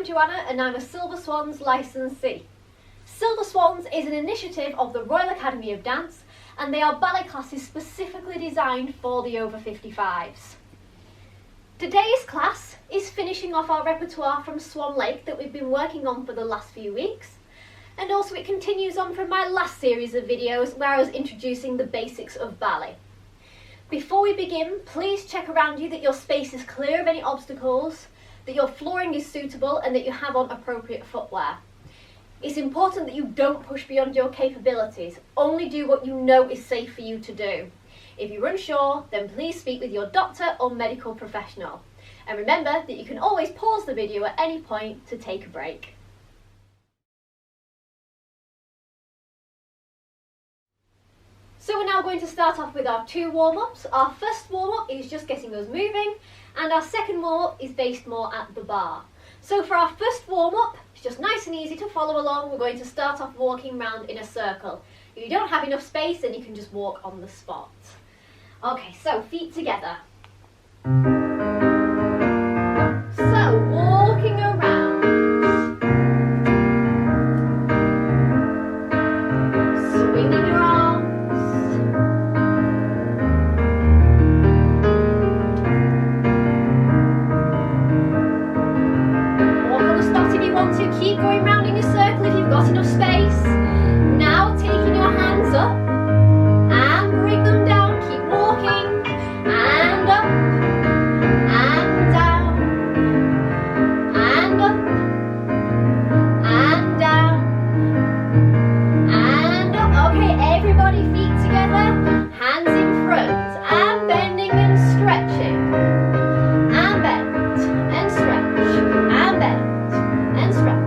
I'm Johanna and I'm a Silver Swans licensee. Silver Swans is an initiative of the Royal Academy of Dance, and they are ballet classes specifically designed for the over 55s. Today's class is finishing off our repertoire from Swan Lake that we've been working on for the last few weeks, and also it continues on from my last series of videos where I was introducing the basics of ballet. Before we begin, please check around you that your space is clear of any obstacles, that your flooring is suitable and that you have on appropriate footwear. It's important that you don't push beyond your capabilities, only do what you know is safe for you to do. If you're unsure, then please speak with your doctor or medical professional. And remember that you can always pause the video at any point to take a break. So we're now going to start off with our two warm-ups. Our first warm-up is just getting us moving, and our second warm-up is based more at the bar. So for our first warm-up, it's just nice and easy to follow along. We're going to start off walking round in a circle. If you don't have enough space, then you can just walk on the spot. Okay, so feet together. So walking around. Swinging your arms. Keep going round in your circle if you've got enough space. Now taking your hands up and bring them down. Keep walking and up and down and up and down and up. Okay, everybody, feet together, hands in front and bending and stretching and bend and stretch and bend and stretch.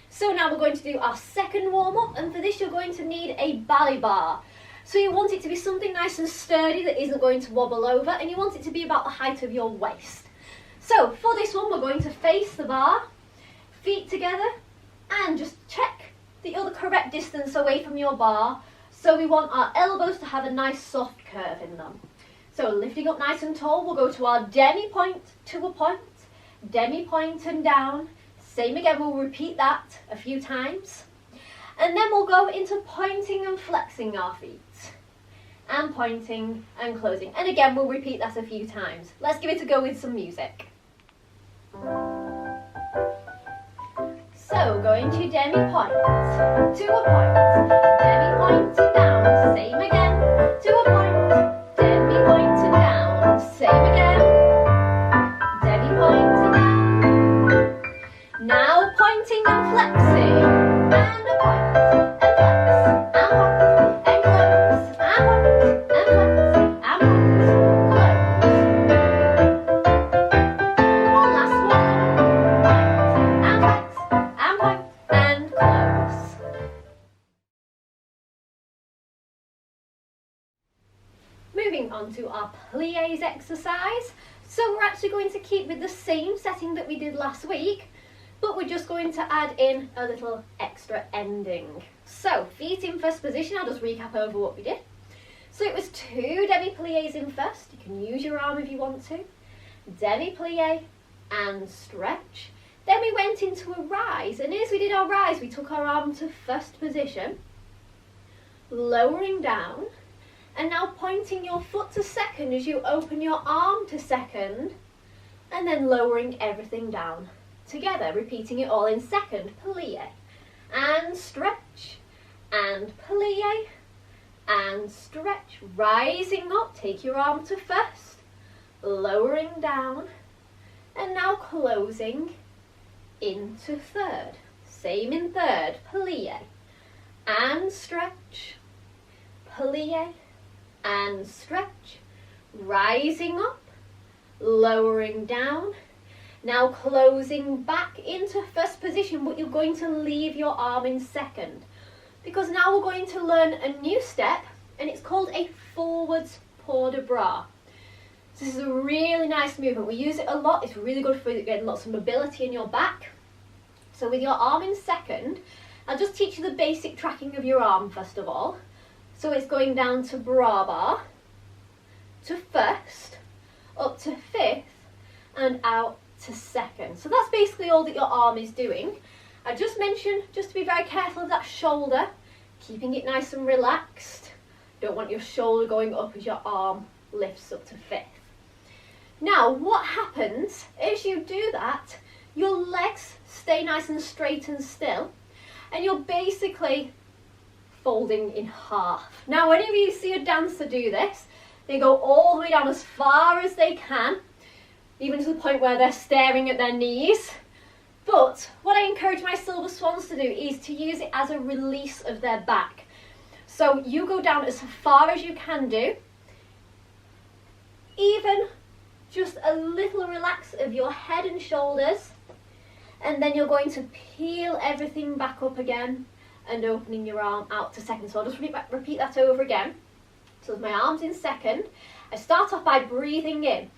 So now we're going to do our second warm-up, and for this you're going to need a ballet bar. So you want it to be something nice and sturdy that isn't going to wobble over, and you want it to be about the height of your waist. So for this one we're going to face the bar, feet together, and just check that you're the correct distance away from your bar. So we want our elbows to have a nice soft curve in them. So lifting up nice and tall, we'll go to our demi-point to a point, demi-point and down. Same again, we'll repeat that a few times. And then we'll go into pointing and flexing our feet. And pointing and closing. And again, we'll repeat that a few times. Let's give it a go with some music. So, going to demi-point, to a point, demi-point and down. Same again, to a point, demi-point and down. Same again, demi-point and down. Now pointing and flexing, and a point, and flex, and point, and close, and point, and flex, and point, close. One last one, point, and close. Moving on to our plies exercise. So we're actually going to keep with the same setting that we did last week, but we're just going to add in a little extra ending. So feet in first position, I'll just recap over what we did. So it was 2 demi-plies in first. You can use your arm if you want to. Demi-plie and stretch. Then we went into a rise, and as we did our rise, we took our arm to first position, lowering down, and now pointing your foot to second as you open your arm to second, and then lowering everything down together, repeating it all in second. Plie and stretch and plie and stretch, rising up, take your arm to first, lowering down, and now closing into third. Same in third. Plie and stretch, plie and stretch, rising up, lowering down. Now closing back into first position, but you're going to leave your arm in second, because now we're going to learn a new step, and it's called a forwards port de bras. So this is a really nice movement. We use it a lot. It's really good for getting lots of mobility in your back. So with your arm in second, I'll just teach you the basic tracking of your arm first of all. So it's going down to bras bar, to first, up to fifth, and out to second. So that's basically all that your arm is doing. I just mentioned just to be very careful of that shoulder, keeping it nice and relaxed. Don't want your shoulder going up as your arm lifts up to fifth. Now what happens as you do that, your legs stay nice and straight and still, and you're basically folding in half. Now whenever you see a dancer do this, they go all the way down as far as they can, even to the point where they're staring at their knees. But what I encourage my silver swans to do is to use it as a release of their back. So you go down as far as you can do, even just a little relax of your head and shoulders, and then you're going to peel everything back up again and opening your arm out to second. So I'll just repeat that over again. So with my arms in second, I start off by breathing in,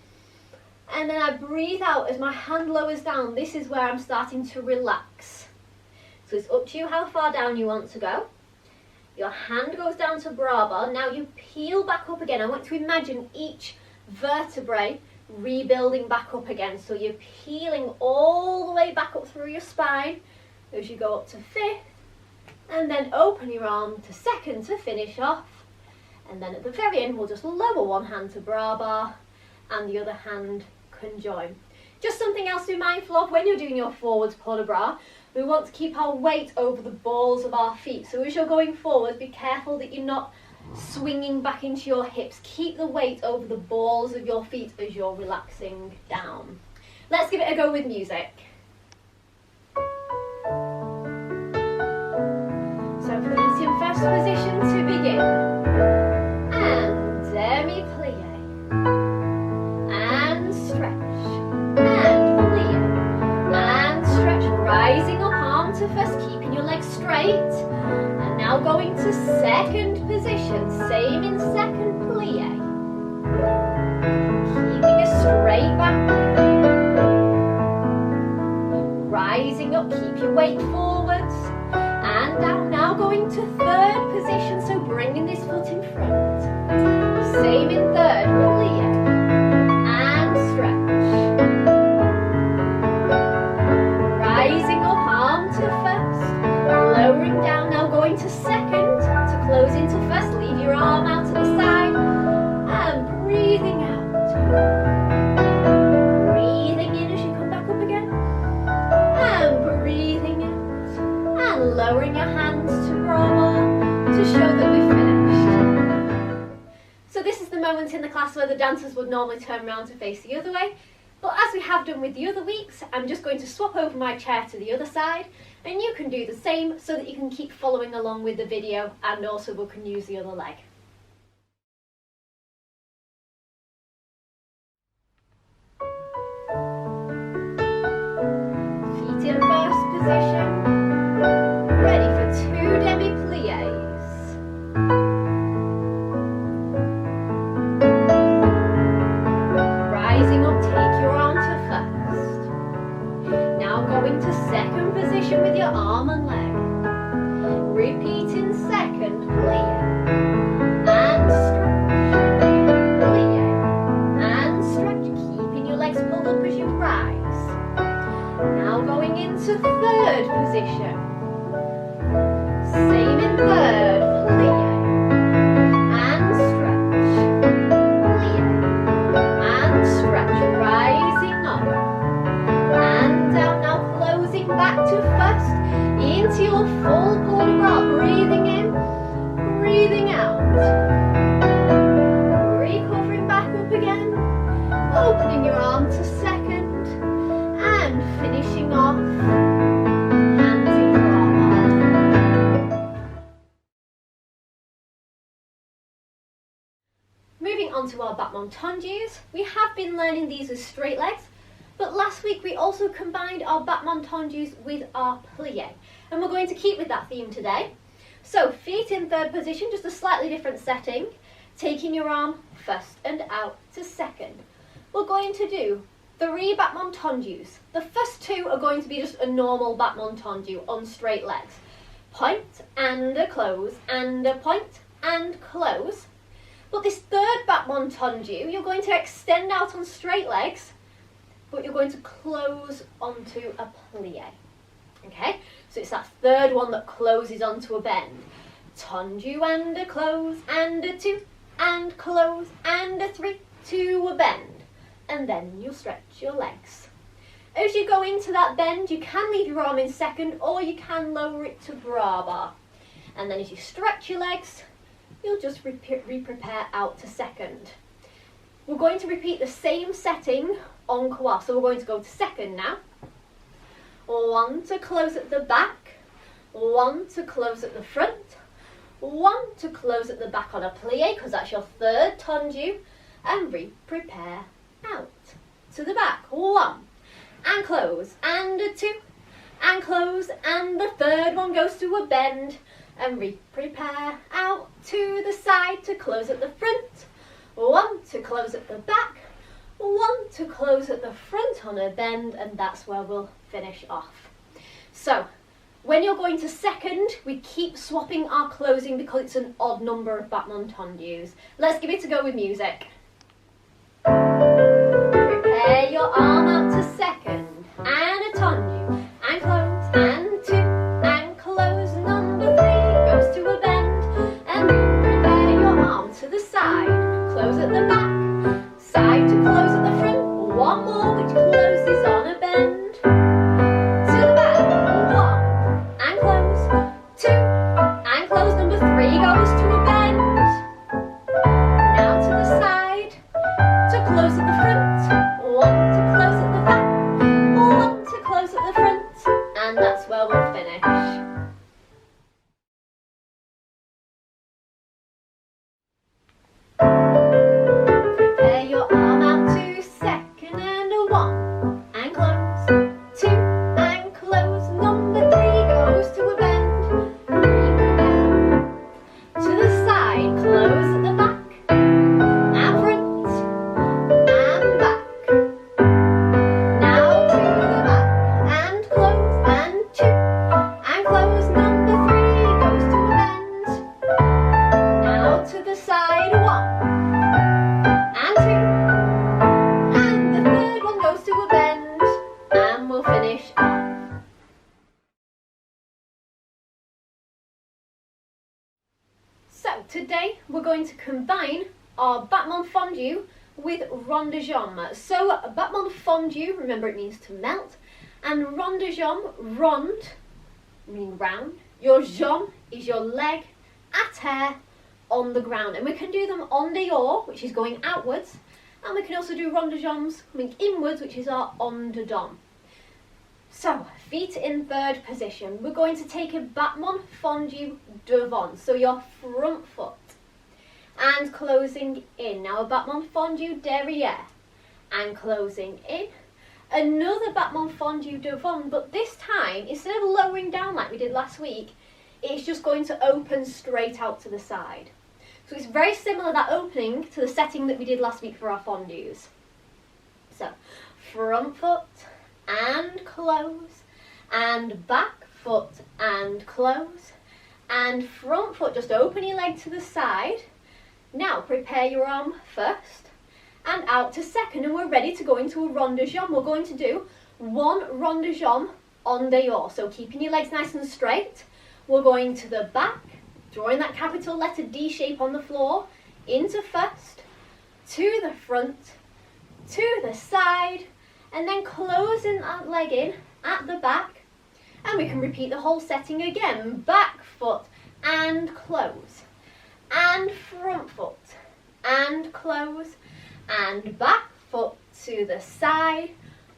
and then I breathe out as my hand lowers down. This is where I'm starting to relax. So it's up to you how far down you want to go. Your hand goes down to bras bar. Now you peel back up again. I want to imagine each vertebrae rebuilding back up again. So you're peeling all the way back up through your spine as you go up to fifth, and then open your arm to second to finish off. And then at the very end, we'll just lower one hand to bras bar and the other hand can join. Just something else to be mindful of when you're doing your forwards port de bras. We want to keep our weight over the balls of our feet. So as you're going forward, be careful that you're not swinging back into your hips. Keep the weight over the balls of your feet as you're relaxing down. Let's give it a go with music. So feet in first position to begin. And demi-plie. And stretch. And plie. And stretch. Rising up, arm to first, keeping your legs straight. And now going to second position, same in second plie. Keeping a straight back. Rising up, keep your weight forwards. And down, now going to third position, so bringing this foot in front. Same in third, plie. And stretch. Rising up, arm to first. Lowering down, now going to second to close into first. Leave your arm out to the side and breathing out. Breathing in as you come back up again and breathing out, and lowering your hands to bras bar to show that we've finished. So this is the moment in the class where the dancers would normally turn around to face the other way. But as we have done with the other weeks, I'm just going to swap over my chair to the other side, and you can do the same so that you can keep following along with the video, and also we can use the other leg. Feet in first position, ready for 2 demi-plies. Rising up, take your arm to first. Now going to second position with your arm and leg. Repeat in second, plie. And stretch. Plie. And stretch, keeping your legs pulled up as you rise. Now going into third moving on to our Battement tendus. We have been learning these with straight legs, but last week we also combined our Battement tendus with our plie, and we're going to keep with that theme today. So feet in third position, just a slightly different setting, taking your arm first and out to second. We're going to do 3 Battement tendus. The first 2 are going to be just a normal Battement tendu on straight legs. Point and a close and a point and close. But this third Battement tendu, you're going to extend out on straight legs, but you're going to close onto a plie. Okay, so it's that third one that closes onto a bend. Tendu and a close and a 2 and close and a 3 to a bend. And then you'll stretch your legs. As you go into that bend, you can leave your arm in second or you can lower it to bra bar. And then as you stretch your legs, you'll just re-prepare out to second. We're going to repeat the same setting en croix. So we're going to go to second now. 1 to close at the back, 1 to close at the front, 1 to close at the back on a plie, because that's your third tendu, and re-prepare out to the back. 1 and close and a 2 and close, and the third one goes to a bend and re-prepare out to the side to close at the front. 1 to close at the back, 1 to close at the front on a bend, and that's where we'll finish off. So when you're going to second, we keep swapping our closing because it's an odd number of Battement tendus. Let's give it a go with music. Prepare your arm out to second, and a tendu, and close, and 2, and close, number 3, goes to a bend, and prepare your arm to the side, close at the back, side to close at the front, 1 more which closes on a bend, to the back, 1, and close, 2, and close, number 3 goes to a bend, now to the side, to close at the front, 1 to close at the back, 1 to close at the front, and that's where we'll finish. Prepare your arm out to second, and a 1 and close, 2 and close, number 3 goes to a bend, re-prepare to the side, close at the back, and front, and back. Now to the back, and close, and 2, and close, number 3 goes to a bend. Now to the side, 1, and 2, and the third one goes to a bend, and we'll finish off. So today we're going to combine our Battement fondu with rond de jambe. So Battement fondu, remember it means to melt, and rond de jambe, rond, meaning round. Your jambe is your leg à terre on the ground, and we can do them en dehors, which is going outwards, and we can also do rond de jambes coming inwards, which is our en dedans. So feet in third position, we're going to take a Battement fondu devant, so your front foot, and closing in. Now a Battement fondu derrière, and closing in. Another Battement fondu devant, but this time, instead of lowering down like we did last week, it's just going to open straight out to the side. So it's very similar, that opening, to the setting that we did last week for our fondus. So front foot and close, and back foot and close, and front foot, just open your leg to the side. Now prepare your arm first and out to second, and we're ready to go into a rond de jambe. We're going to do 1 rond de jambe en dehors, so keeping your legs nice and straight. We're going to the back, drawing that capital letter D shape on the floor, into first, to the front, to the side, and then closing that leg in at the back, and we can repeat the whole setting again. Back foot and close, and front foot and close, and back foot to the side,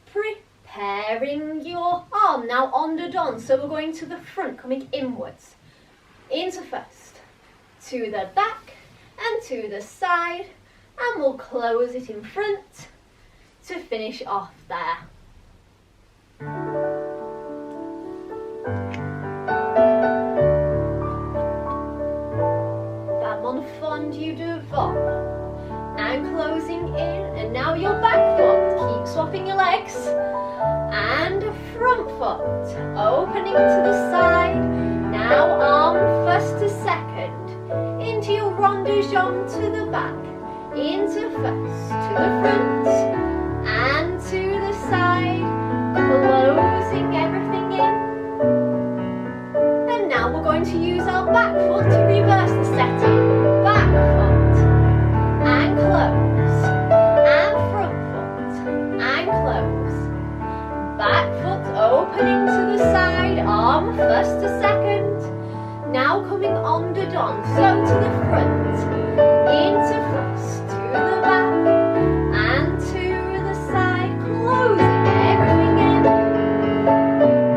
preparing your arm now en dedans. So we're going to the front, coming inwards, into first, to the back and to the side, and we'll close it in front to finish off there. Battement fondu devant, and closing in, and now your back foot, keep swapping your legs, and front foot, opening to the side, now arm first to second, into your rond de jambe to the back, into first, to the front, and to the side, closing everything in. And now we're going to use our back foot to reverse the setting. Back foot, and close, and front foot, and close. Back foot opening to the side, arm first to second, now coming on the don, so to the front, into first, to the back, and to the side, closing everything in,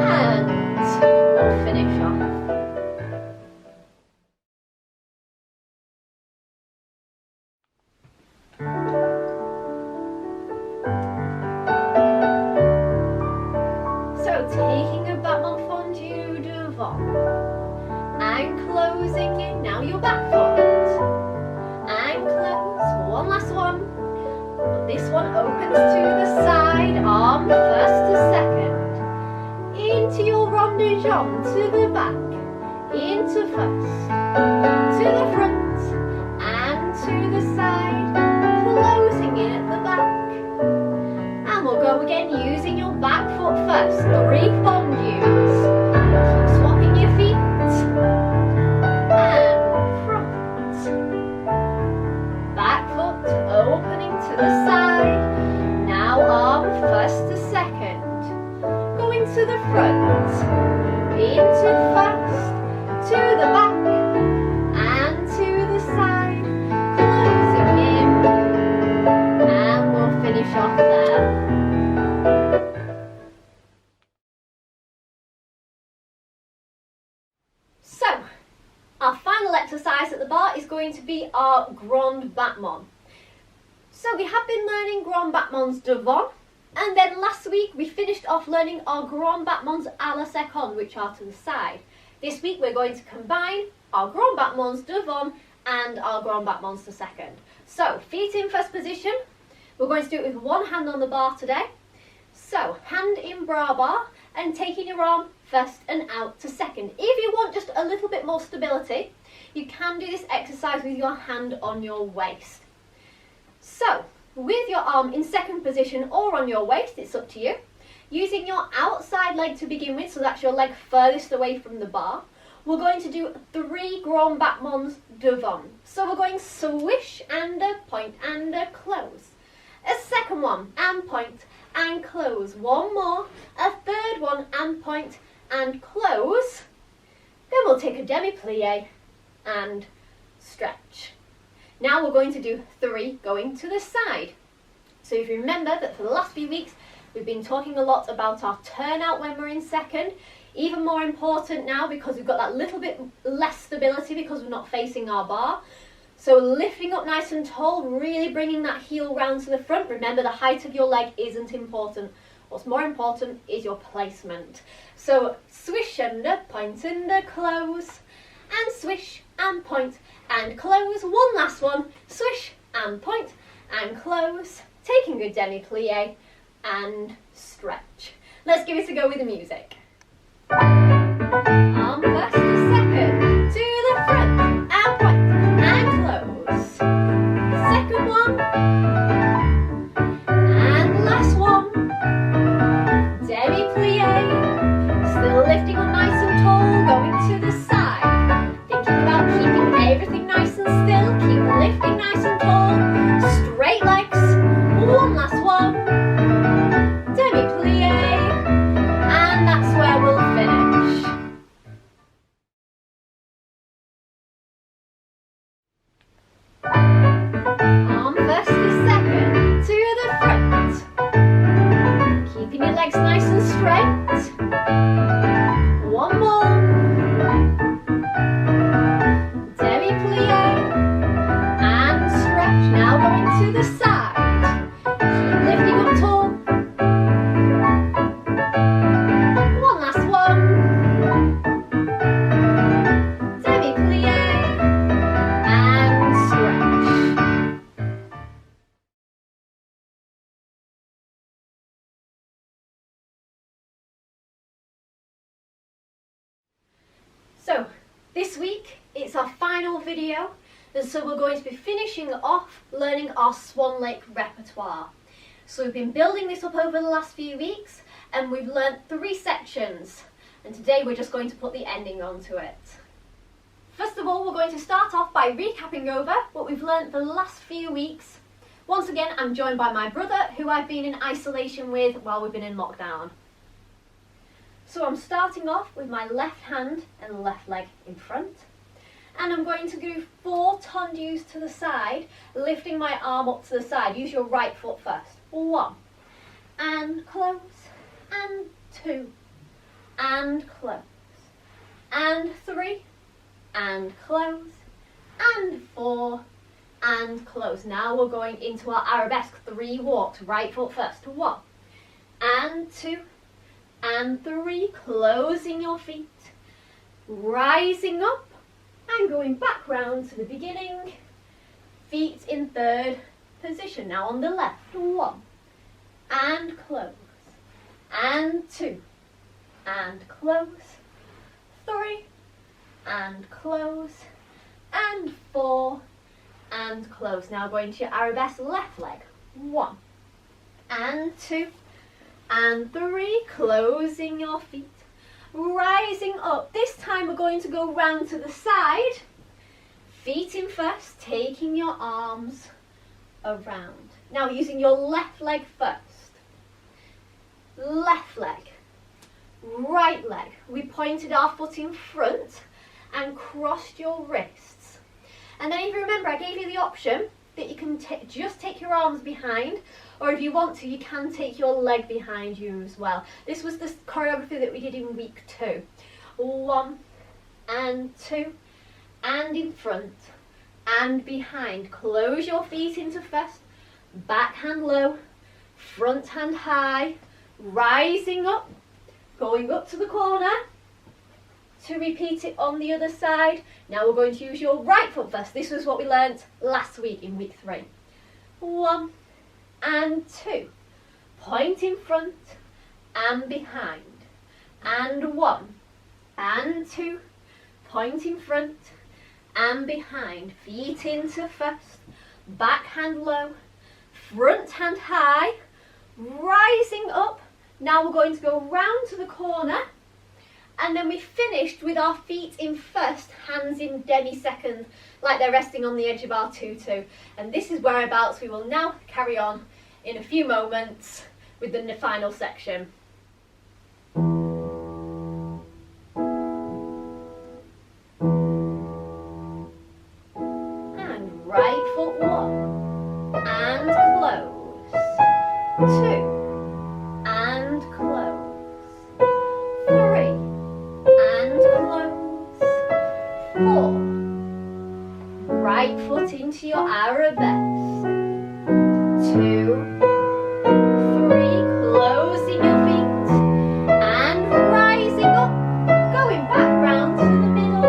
and we'll finish off. So taking a battement fondu devant, and closing in, now your back foot, and close, one last one. This one opens to the side, arm first to second, into your rond de jambe to the back, into first, to the front, and to the side, closing in at the back. And we'll go again using your back foot first, 3 fondus. Keep swapping your feet, and front, back foot opening to the side, now arm first to second, going to the front, into first, to the back, and to the side, closing in, and we'll finish off there. So, our final exercise at the bar is going to be our grand battement. So we have been learning grand battements devant, and then last week we finished off learning our grand battements à la seconde, which are to the side. This week we're going to combine our grand battements devant and our grand battements to second. So, feet in first position. We're going to do it with one hand on the bar today. So, hand in bra bar, and taking your arm first and out to second. If you want just a little bit more stability, you can do this exercise with your hand on your waist. So, with your arm in second position or on your waist, it's up to you. Using your outside leg to begin with, so that's your leg furthest away from the bar, we're going to do 3 grand battements devant. So we're going swish and a point and a close. A second one, and point and close. One more, a third one, and point and close. Then we'll take a demi-plie and stretch. Now we're going to do 3 going to the side. So if you remember that for the last few weeks, we've been talking a lot about our turnout when we're in second. Even more important now because we've got that little bit less stability because we're not facing our bar. So lifting up nice and tall, really bringing that heel round to the front. Remember, the height of your leg isn't important. What's more important is your placement. So swish and a point and a close, and swish and point and close. One last one, swish and point and close, taking a demi-plie and stretch. Let's give it a go with the music. Arm first to second, to the front, and point and close. Second one, and last one. Demi-plie, still lifting up nice and tall, going to the side. Thinking about keeping everything nice and still, keep lifting nice and tall. Straight legs, one last one. Demi-plie, and that's where we'll finish. Arm first to second, to the front. Keeping your legs nice and straight. One more. Demi-plie and stretch. Now the side. Keep lifting up tall. One last one. Demi plie and stretch. So this week it's our final video, and so we're going to be finishing off learning our Swan Lake repertoire. So we've been building this up over the last few weeks and we've learnt 3 sections, and today we're just going to put the ending onto it. First of all, we're going to start off by recapping over what we've learnt the last few weeks. Once again, I'm joined by my brother, who I've been in isolation with while we've been in lockdown. So I'm starting off with my left hand and left leg in front, and I'm going to do 4 tendus to the side, lifting my arm up to the side. Use your right foot first. 1 and close, and 2 and close, and 3 and close, and 4 and close. Now we're going into our arabesque 3 walks. Right foot first. 1 and 2 and 3, closing your feet, rising up and going back round to the beginning, feet in 3rd position. Now on the left. 1 and close, and 2 and close, 3 and close, and 4 and close. Now going to your arabesque left leg. 1 and 2 and 3, closing your feet, rising up. This time we're going to go round to the side, feet in first, taking your arms around. Now using your left leg first. Left leg, right leg. We pointed our foot in front and crossed your wrists. And then if you remember, I gave you the option that you can just take your arms behind, or if you want to, you can take your leg behind you as well. This was the choreography that we did in week 2. 1 and 2 and in front and behind. Close your feet into first, back hand low, front hand high, rising up, going up to the corner. To repeat it on the other side. Now we're going to use your right foot first. This was what we learnt last week in week 3. 1 and 2. Point in front and behind. And 1 and 2. Point in front and behind. Feet into first. Back hand low. Front hand high. Rising up. Now we're going to go round to the corner. And then we finished with our feet in first, hands in demi-second, like they're resting on the edge of our tutu. And this is whereabouts we will now carry on in a few moments with the final section. And right foot 1, and close, 2, and close, 3, and close, 4, right foot into your arabesque, 2, 3, closing your feet, and rising up, going back round to the middle,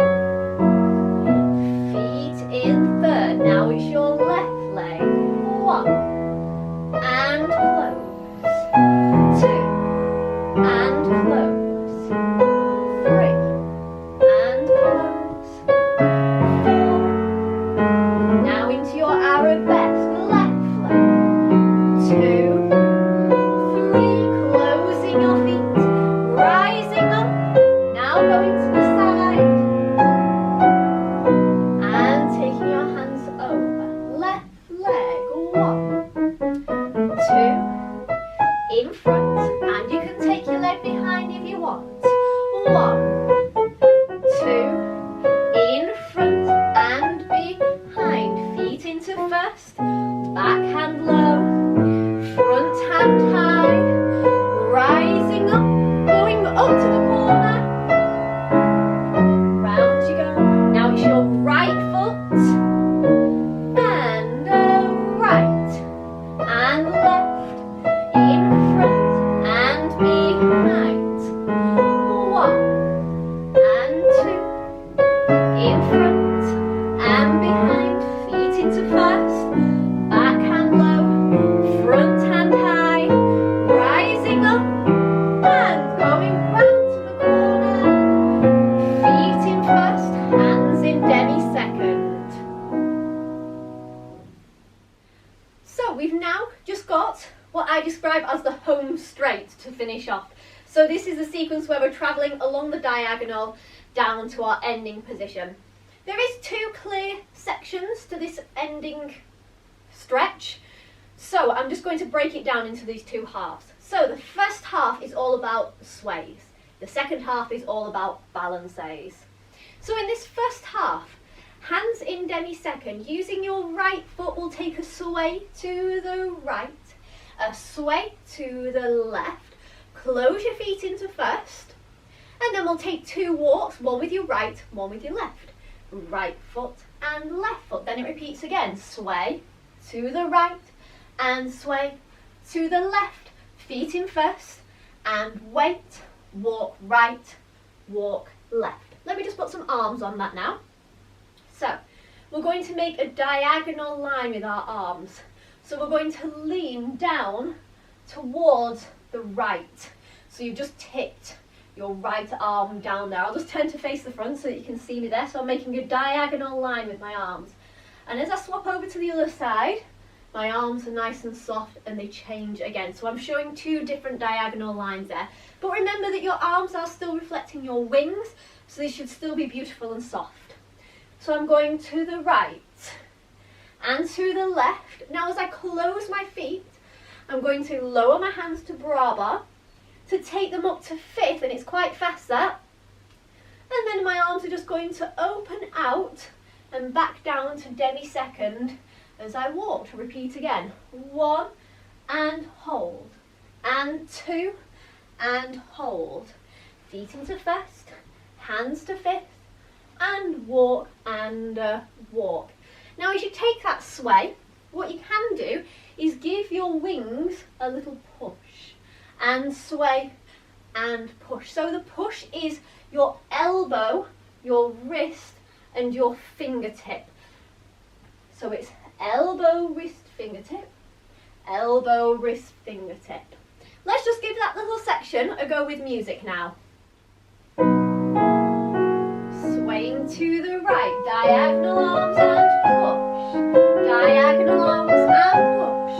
feet in 3rd, now it's your left leg, 1, and close, 2, and close, 3, and close, 4, now into your arabesque, left leg, 2, 3, closing your feet, rising up, now going to the side, and taking your hands over, left leg, 1, 2, in front, and you can take your leg behind if you want, 1, 2, in front and behind, feet into first, back hand low, front hand high, rising up, going up to the corner, round you go. Now it's your right foot and right, we've now just got what I describe as the home straight to finish off. So this is the sequence where we're travelling along the diagonal down to our ending position. There is two clear sections to this ending stretch, so I'm just going to break it down into these two halves. So the first half is all about sways. The second half is all about balancés. So in this first half, hands in demi-second, using your right foot will take a sway to the right, a sway to the left, close your feet into first, and then we'll take two walks, one with your right, one with your left. Right foot and left foot. Then it repeats again, sway to the right and sway to the left. Feet in first and wait, walk right, walk left. Let me just put some arms on that now. So we're going to make a diagonal line with our arms. So we're going to lean down towards the right. So you've just tipped your right arm down there. I'll just turn to face the front so that you can see me there. So I'm making a diagonal line with my arms. And as I swap over to the other side, my arms are nice and soft and they change again. So I'm showing two different diagonal lines there. But remember that your arms are still reflecting your wings, so they should still be beautiful and soft. So I'm going to the right and to the left. Now as I close my feet, I'm going to lower my hands to bra bar to take them up to fifth, and it's quite fast that. And then my arms are just going to open out and back down to demi-second as I walk. To repeat again. 1 and hold, and 2 and hold. Feet into first, hands to fifth, and walk and walk. Now as you take that sway, what you can do is give your wings a little push and sway and push. So the push is your elbow, your wrist and your fingertip. So it's elbow, wrist, fingertip, elbow, wrist, fingertip. Let's just give that little section a go with music now. Swaying to the right, diagonal arms and push, diagonal arms and push,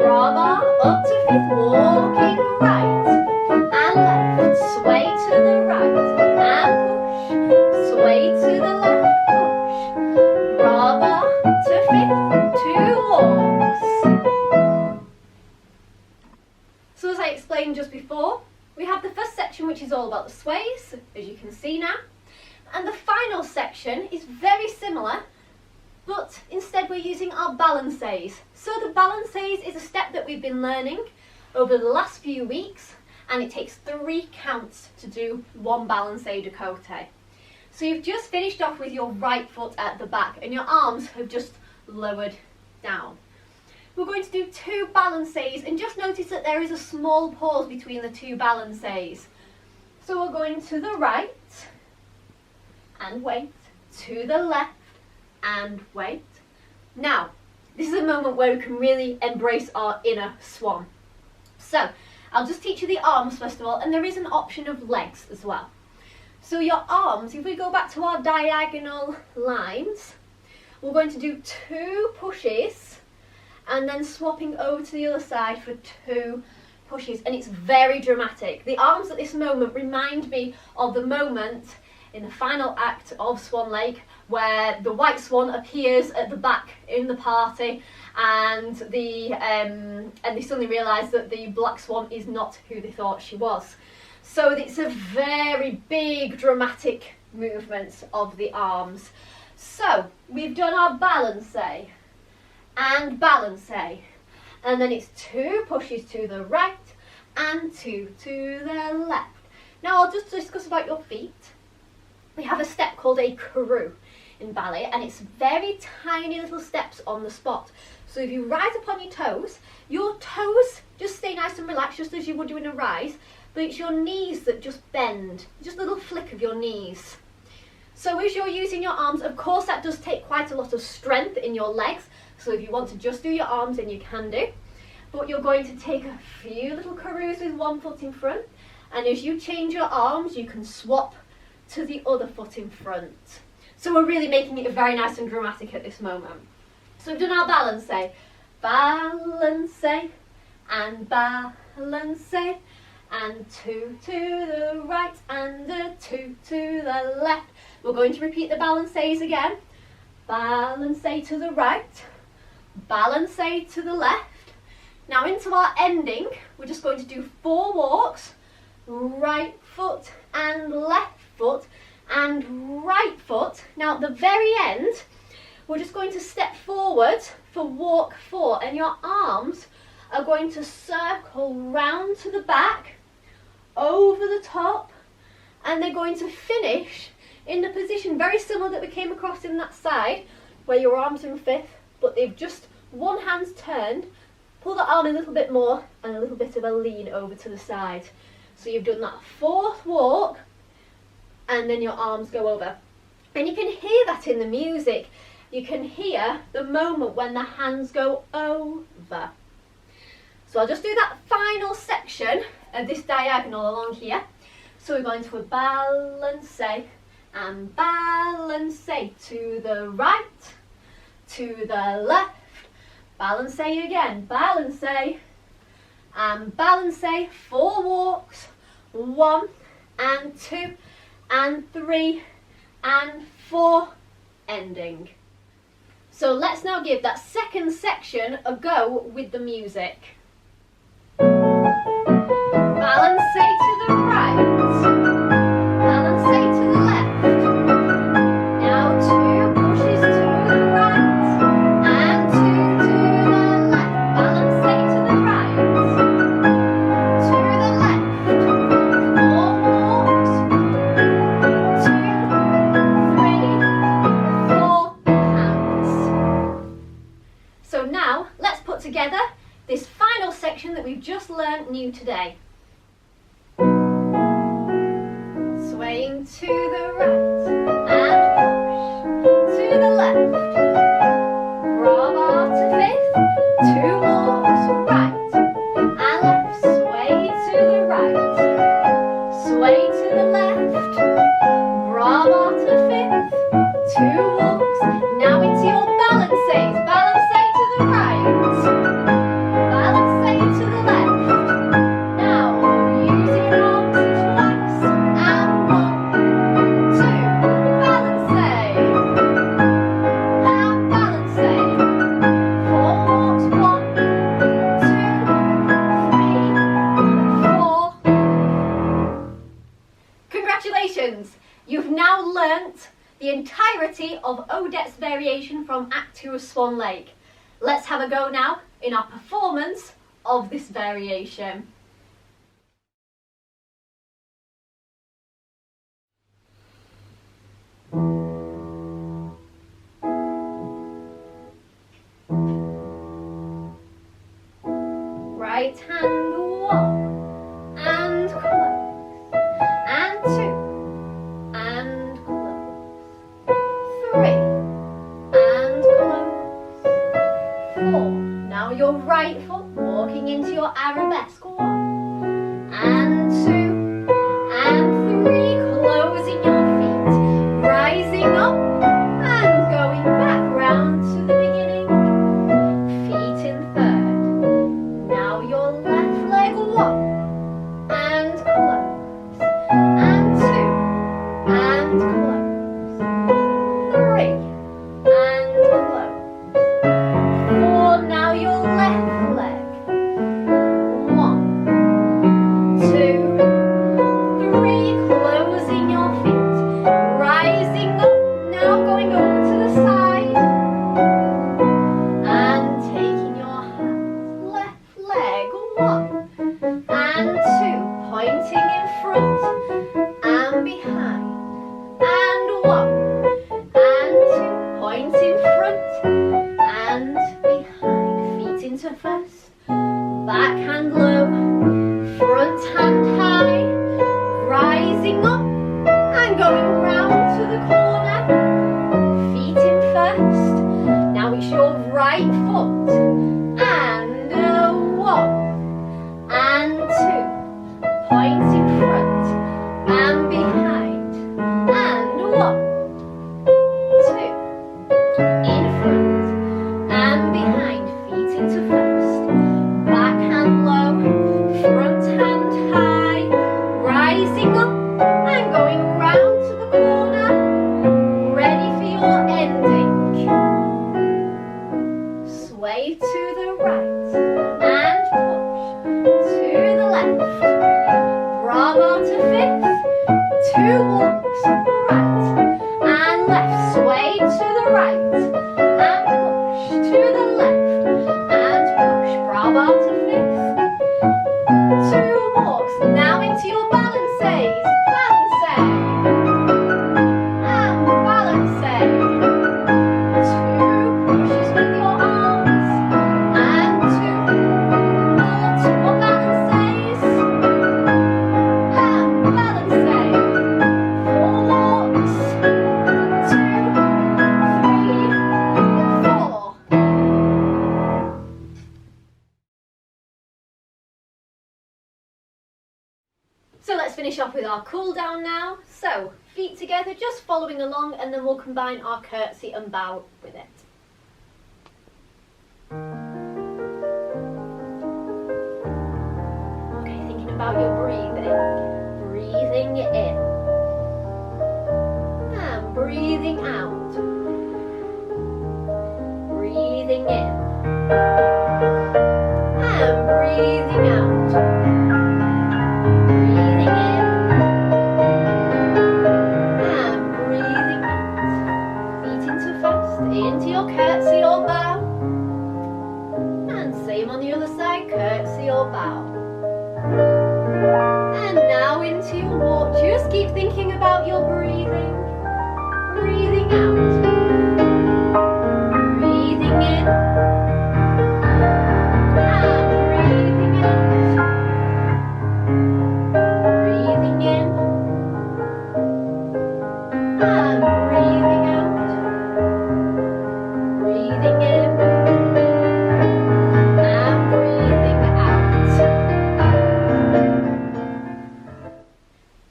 bra bar up to fifth, walking right and left, sway to the right and push, sway to the left, push, bra bar to fifth, 2 walks. So as I explained just before, we have the first section which is all about the sways, as you can see now. And the final section is very similar, but instead we're using our balancés. So the balancés is a step that we've been learning over the last few weeks, and it takes 3 counts to do 1 balancé de côté. So you've just finished off with your right foot at the back and your arms have just lowered down. We're going to do 2 balancés, and just notice that there is a small pause between the 2 balancés. So we're going to the right and wait, to the left and wait. Now, this is a moment where we can really embrace our inner swan. So, I'll just teach you the arms first of all, and there is an option of legs as well. So your arms, if we go back to our diagonal lines, we're going to do 2 pushes and then swapping over to the other side for 2 pushes, and it's very dramatic. The arms at this moment remind me of the moment in the final act of Swan Lake where the white swan appears at the back in the party and they suddenly realise that the black swan is not who they thought she was. So it's a very big dramatic movement of the arms. So we've done our balancé and balancé, and then it's 2 pushes to the right and 2 to the left. Now I'll just discuss about your feet. We have a step called a crew in ballet, and it's very tiny little steps on the spot. So if you rise upon your toes just stay nice and relaxed, just as you would do in a rise, but it's your knees that just bend, just a little flick of your knees. So as you're using your arms, of course that does take quite a lot of strength in your legs, so if you want to just do your arms then you can do, but you're going to take a few little caroos with one foot in front, and as you change your arms you can swap to the other foot in front. So we're really making it very nice and dramatic at this moment. So we've done our balancé, balance, and balance, and 2 to the right and a 2 to the left. We're going to repeat the balances again. Balance to the right, balance to the left. Now into our ending, we're just going to do 4 walks, right foot and left foot and right foot. Now at the very end, we're just going to step forward for walk 4, and your arms are going to circle round to the back, over the top, and they're going to finish in the position very similar that we came across in that side, where your arms are in fifth, but they've just one hand's turned, pull the arm a little bit more, and a little bit of a lean over to the side. So you've done that 4th walk, and then your arms go over. And you can hear that in the music. You can hear the moment when the hands go over. So I'll just do that final section of this diagonal along here. So we're going to a balance and balance to the right, to the left, balance again, balance and balance, 4 walks, 1 and 2 and 3 and 4, ending. So let's now give that second section a go with the music. Balance to the right, balance to the left. Now 2 pushes to the right and 2 to the left. Balance to the right, to the left. 4 walks, 2, 3, 4 hands. So now let's put together this final section that we've just learnt new today. Swaying to the right and push to the left. Brava to fifth, 2 walks right and left. Sway to the right, sway to the left. Brava to fifth, 2 walks. Now into your balances. Balance to the right. To the left. Now using your arms twice and 1, 2, balance and balance. 4 walks, 1, 2, 3, 4. Congratulations! You've now learnt the entirety of Odette's variation from Act 2 of Swan Lake. Let's have a go now in our performance of this variation. Right hand 1 and close, and 2 and close, 3 and close, 4. Now your right foot walking into your arabesque, 1 and 2 and 3, closing your feet, rising up and going back round to the beginning, feet in third. Now your left leg, 1 and close, and 2 and close, 3 and close, 4. Now your left leg, 1, 2, 3, closing your feet, rising up, now going over to the side, and taking your hands, left leg, 1 and 2, pointing in front and behind, and 1 and 2, pointing front and behind, feet into first, back hand low, front hand high, rising up and going round to the corner, feet in first. Now it's your right foot, and 1 and 2, pointing front and behind, and 1, 2, in front and behind, feet into to the right, and push, to the left, brava to fifth, 2 walks, right, and left, sway to the right, and push, to the left, and push, brava to fifth, 2 walks, now into your balances, So let's finish off with our cool down now. So feet together, just following along, and then we'll combine our curtsy and bow with it. Okay, thinking about your breathing. Breathing in. And breathing out. Breathing in. And breathing out. Into your curtsy or bow, and same on the other side, curtsy or bow. And now into your walk, just keep thinking about your breathing, breathing out, breathing in, and breathing out, breathing in, and breathing out. Breathing in and breathing out.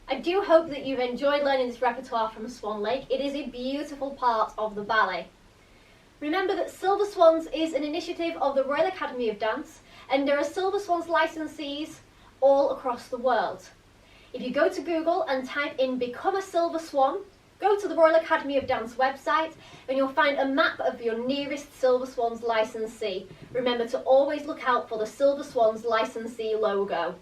I do hope that you've enjoyed learning this repertoire from Swan Lake. It is a beautiful part of the ballet. Remember that Silver Swans is an initiative of the Royal Academy of Dance, and there are Silver Swans licensees all across the world. If you go to Google and type in "Become a Silver Swan," go to the Royal Academy of Dance website and you'll find a map of your nearest Silver Swans licensee. Remember to always look out for the Silver Swans licensee logo.